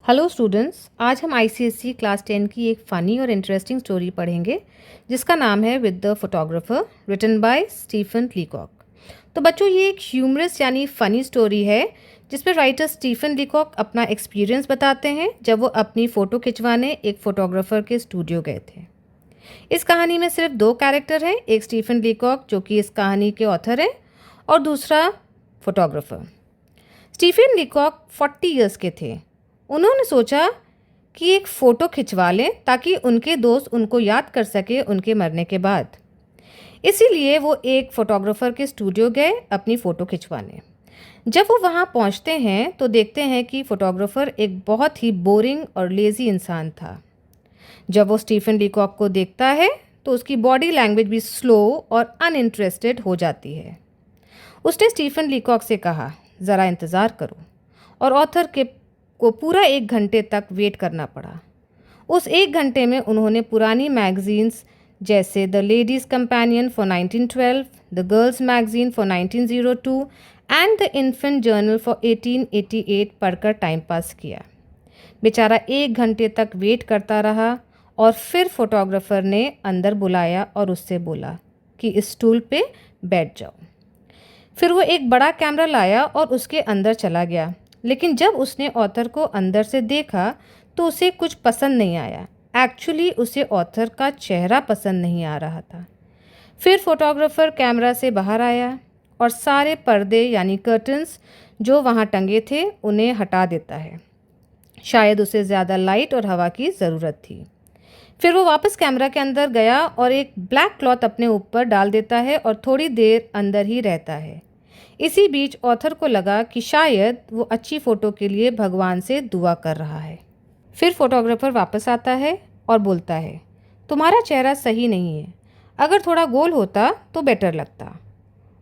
Hello students, आज हम ICSE class 10 की एक फ़नी और इंटरेस्टिंग स्टोरी पढ़ेंगे जिसका नाम है with the photographer written by Stephen Leacock. तो बच्चों, ये एक ह्यूमरस यानी फ़नी स्टोरी है जिसमें राइटर स्टीफन लीकॉक अपना एक्सपीरियंस बताते हैं जब वो अपनी फ़ोटो खिंचवाने एक फ़ोटोग्राफर के स्टूडियो गए थे। इस कहानी में सिर्फ दो कैरेक्टर हैं, एक स्टीफन लीकॉक जो कि इस कहानी के ऑथर हैं और दूसरा फोटोग्राफर। स्टीफन लीकॉक 40 इयर्स के थे। उन्होंने सोचा कि एक फ़ोटो खिंचवा लें ताकि उनके दोस्त उनको याद कर सके उनके मरने के बाद। इसीलिए वो एक फ़ोटोग्राफ़र के स्टूडियो गए अपनी फ़ोटो खिंचवाने। जब वो वहाँ पहुँचते हैं तो देखते हैं कि फ़ोटोग्राफ़र एक बहुत ही बोरिंग और लेज़ी इंसान था। जब वो स्टीफन लीकॉक को देखता है तो उसकी बॉडी लैंग्वेज भी स्लो और अनइंटरेस्टेड हो जाती है। उसने स्टीफन लीकॉक से कहा, ज़रा इंतज़ार करो, और ऑथर के को पूरा 1 घंटे तक वेट करना पड़ा। उस 1 घंटे में उन्होंने पुरानी मैगज़ीन्स जैसे the ladies companion for 1912, the girls magazine for 1902 and the infant journal for 1888 पढ़कर टाइम पास किया। बेचारा 1 घंटे तक वेट करता रहा और फिर फोटोग्राफर ने अंदर बुलाया और उससे बोला कि इस स्टूल पे बैठ जाओ। फिर वो एक बड़ा कैमरा लाया और उसके अंदर चला गया, लेकिन जब उसने ऑथर को अंदर से देखा तो उसे कुछ पसंद नहीं आया। एक्चुअली उसे ऑथर का चेहरा पसंद नहीं आ रहा था। फिर फोटोग्राफर कैमरा से बाहर आया और सारे पर्दे यानी कर्टन्स जो वहाँ टंगे थे उन्हें हटा देता है। शायद उसे ज़्यादा लाइट और हवा की ज़रूरत थी। फिर वो वापस कैमरा के अंदर गया और एक ब्लैक क्लॉथ अपने ऊपर डाल देता है और थोड़ी देर अंदर ही रहता है। इसी बीच ऑथर को लगा कि शायद वो अच्छी फ़ोटो के लिए भगवान से दुआ कर रहा है। फिर फोटोग्राफर वापस आता है और बोलता है, तुम्हारा चेहरा सही नहीं है, अगर थोड़ा गोल होता तो बेटर लगता।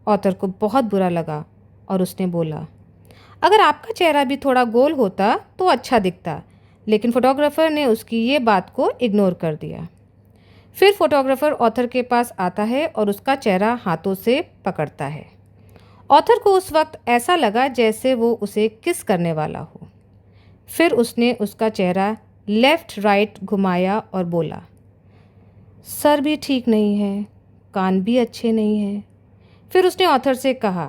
ऑथर को बहुत बुरा लगा और उसने बोला, अगर आपका चेहरा भी थोड़ा गोल होता तो अच्छा दिखता, लेकिन फोटोग्राफर ने उसकी ये बात को इग्नोर कर दिया। फिर फोटोग्राफर ऑथर के पास आता है और उसका चेहरा हाथों से पकड़ता है। ऑथर को उस वक्त ऐसा लगा जैसे वो उसे किस करने वाला हो। फिर उसने उसका चेहरा लेफ़्ट राइट घुमाया और बोला, सर भी ठीक नहीं है, कान भी अच्छे नहीं हैं। फिर उसने ऑथर से कहा,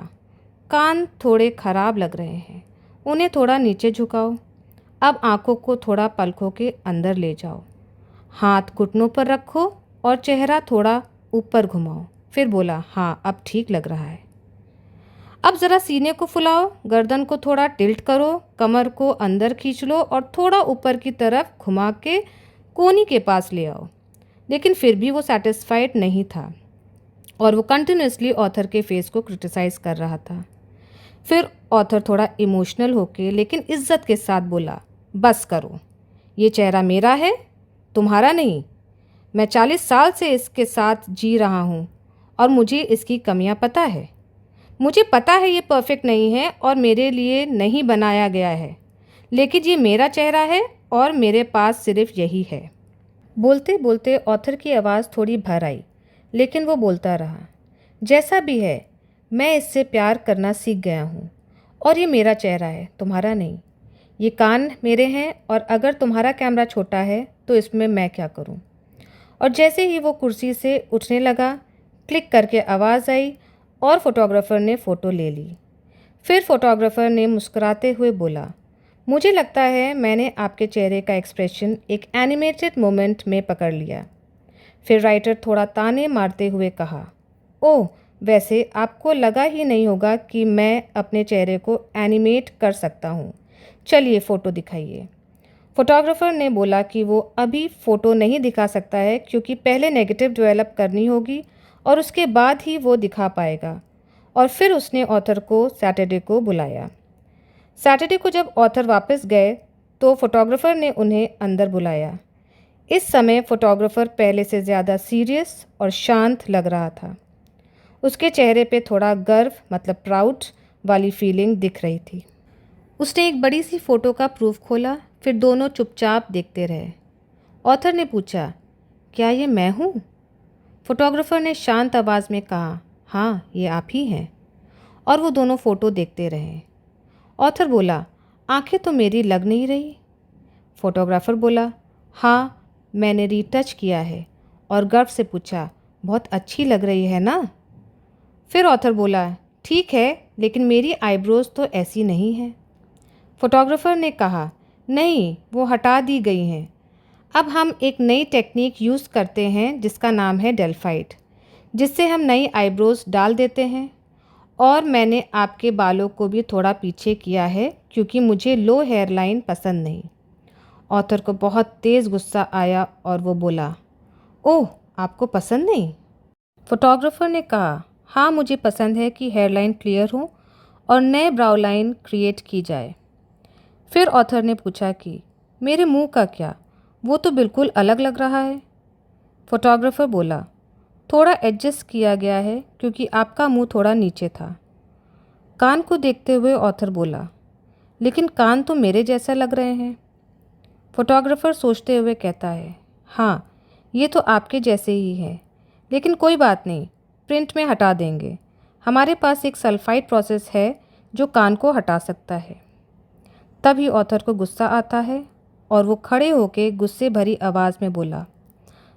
कान थोड़े ख़राब लग रहे हैं, उन्हें थोड़ा नीचे झुकाओ। अब आंखों को थोड़ा पलकों के अंदर ले जाओ, हाथ घुटनों पर रखो और चेहरा थोड़ा ऊपर घुमाओ। फिर बोला, हाँ अब ठीक लग रहा है। अब ज़रा सीने को फुलाओ, गर्दन को थोड़ा टिल्ट करो, कमर को अंदर खींच लो और थोड़ा ऊपर की तरफ घुमा के कोहनी के पास ले आओ। लेकिन फिर भी वो सेटिस्फाइड नहीं था और वो कंटिन्यूसली ऑथर के फेस को क्रिटिसाइज़ कर रहा था। फिर ऑथर थोड़ा इमोशनल होके लेकिन इज्जत के साथ बोला, बस करो, ये चेहरा मेरा है, तुम्हारा नहीं। मैं 40 साल से इसके साथ जी रहा हूँ और मुझे इसकी कमियाँ पता है। मुझे पता है ये परफेक्ट नहीं है और मेरे लिए नहीं बनाया गया है, लेकिन ये मेरा चेहरा है और मेरे पास सिर्फ यही है। बोलते बोलते ऑथर की आवाज़ थोड़ी भर आई, लेकिन वो बोलता रहा, जैसा भी है मैं इससे प्यार करना सीख गया हूँ और ये मेरा चेहरा है, तुम्हारा नहीं। ये कान मेरे हैं और अगर तुम्हारा कैमरा छोटा है तो इसमें मैं क्या करूँ। और जैसे ही वो कुर्सी से उठने लगा, क्लिक करके आवाज़ आई और फोटोग्राफर ने फ़ोटो ले ली। फिर फोटोग्राफर ने मुस्कुराते हुए बोला, मुझे लगता है मैंने आपके चेहरे का एक्सप्रेशन एक एनिमेटेड मोमेंट में पकड़ लिया। फिर राइटर थोड़ा ताने मारते हुए कहा, ओह, वैसे आपको लगा ही नहीं होगा कि मैं अपने चेहरे को एनिमेट कर सकता हूँ। चलिए फ़ोटो दिखाइए। फोटोग्राफर ने बोला कि वो अभी फ़ोटो नहीं दिखा सकता है क्योंकि पहले नेगेटिव डेवलप करनी होगी और उसके बाद ही वो दिखा पाएगा। और फिर उसने ऑथर को सैटरडे को बुलाया। सैटरडे को जब ऑथर वापस गए तो फोटोग्राफर ने उन्हें अंदर बुलाया। इस समय फोटोग्राफर पहले से ज़्यादा सीरियस और शांत लग रहा था। उसके चेहरे पे थोड़ा गर्व मतलब प्राउड वाली फीलिंग दिख रही थी। उसने एक बड़ी सी फ़ोटो का प्रूफ खोला, फिर दोनों चुपचाप देखते रहे। ऑथर ने पूछा, क्या ये मैं हूँ? फोटोग्राफर ने शांत आवाज़ में कहा, हाँ ये आप ही हैं। और वो दोनों फ़ोटो देखते रहे। ऑथर बोला, आंखें तो मेरी लग नहीं रही। फोटोग्राफर बोला, हाँ मैंने रीटच किया है, और गर्व से पूछा, बहुत अच्छी लग रही है ना? फिर ऑथर बोला, ठीक है लेकिन मेरी आईब्रोज तो ऐसी नहीं है। फोटोग्राफर ने कहा, नहीं वो हटा दी गई हैं। अब हम एक नई टेक्निक यूज़ करते हैं जिसका नाम है डेल्फाइट, जिससे हम नई आईब्रोज डाल देते हैं। और मैंने आपके बालों को भी थोड़ा पीछे किया है क्योंकि मुझे लो हेयर लाइन पसंद नहीं। ऑथर को बहुत तेज़ गुस्सा आया और वो बोला, ओह आपको पसंद नहीं? फोटोग्राफर ने कहा, हाँ मुझे पसंद है कि हेयर लाइन क्लियर हो और नए ब्राउ लाइन क्रिएट की जाए। फिर ऑथर ने पूछा कि मेरे मुंह का क्या, वो तो बिल्कुल अलग लग रहा है। फोटोग्राफर बोला, थोड़ा एडजस्ट किया गया है क्योंकि आपका मुंह थोड़ा नीचे था। कान को देखते हुए ऑथर बोला, लेकिन कान तो मेरे जैसा लग रहे हैं। फोटोग्राफर सोचते हुए कहता है, हाँ ये तो आपके जैसे ही है, लेकिन कोई बात नहीं, प्रिंट में हटा देंगे। हमारे पास एक सल्फाइड प्रोसेस है जो कान को हटा सकता है। तभी ऑथर को गुस्सा आता है और वो खड़े होकर गुस्से भरी आवाज़ में बोला,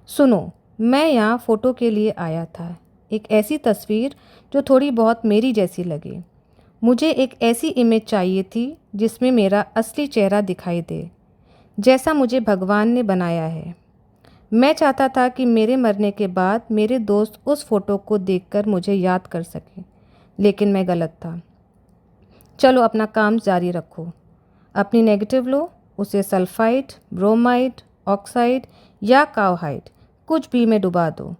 सुनो, मैं यहाँ फ़ोटो के लिए आया था, एक ऐसी तस्वीर जो थोड़ी बहुत मेरी जैसी लगे। मुझे एक ऐसी इमेज चाहिए थी जिसमें मेरा असली चेहरा दिखाई दे, जैसा मुझे भगवान ने बनाया है। मैं चाहता था कि मेरे मरने के बाद मेरे दोस्त उस फ़ोटो को देखकर मुझे याद कर सकें, लेकिन मैं गलत था। चलो अपना काम जारी रखो। अपनी नेगेटिव लो, उसे सल्फाइड, ब्रोमाइड, ऑक्साइड या काओहाइड कुछ भी में डुबा दो।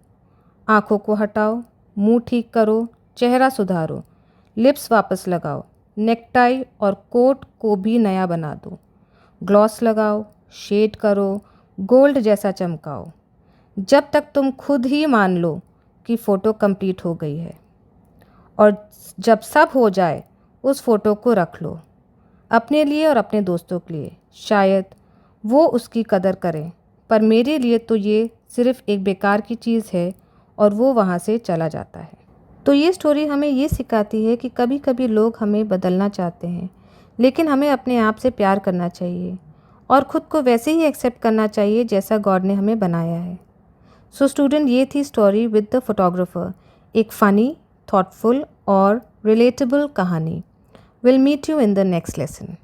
आँखों को हटाओ, मुंह ठीक करो, चेहरा सुधारो, लिप्स वापस लगाओ, नेकटाई और कोट को भी नया बना दो। ग्लॉस लगाओ, शेड करो, गोल्ड जैसा चमकाओ, जब तक तुम खुद ही मान लो कि फ़ोटो कंप्लीट हो गई है। और जब सब हो जाए उस फ़ोटो को रख लो, अपने लिए और अपने दोस्तों के लिए। शायद वो उसकी कदर करें, पर मेरे लिए तो ये सिर्फ़ एक बेकार की चीज़ है, और वो वहाँ से चला जाता है। तो ये स्टोरी हमें ये सिखाती है कि कभी कभी लोग हमें बदलना चाहते हैं, लेकिन हमें अपने आप से प्यार करना चाहिए और ख़ुद को वैसे ही एक्सेप्ट करना चाहिए जैसा गॉड ने हमें बनाया है। सो स्टूडेंट, ये थी स्टोरी विद द फोटोग्राफर, एक फ़नी, थॉटफुल और रिलेटेबल कहानी। Will meet you in the next lesson.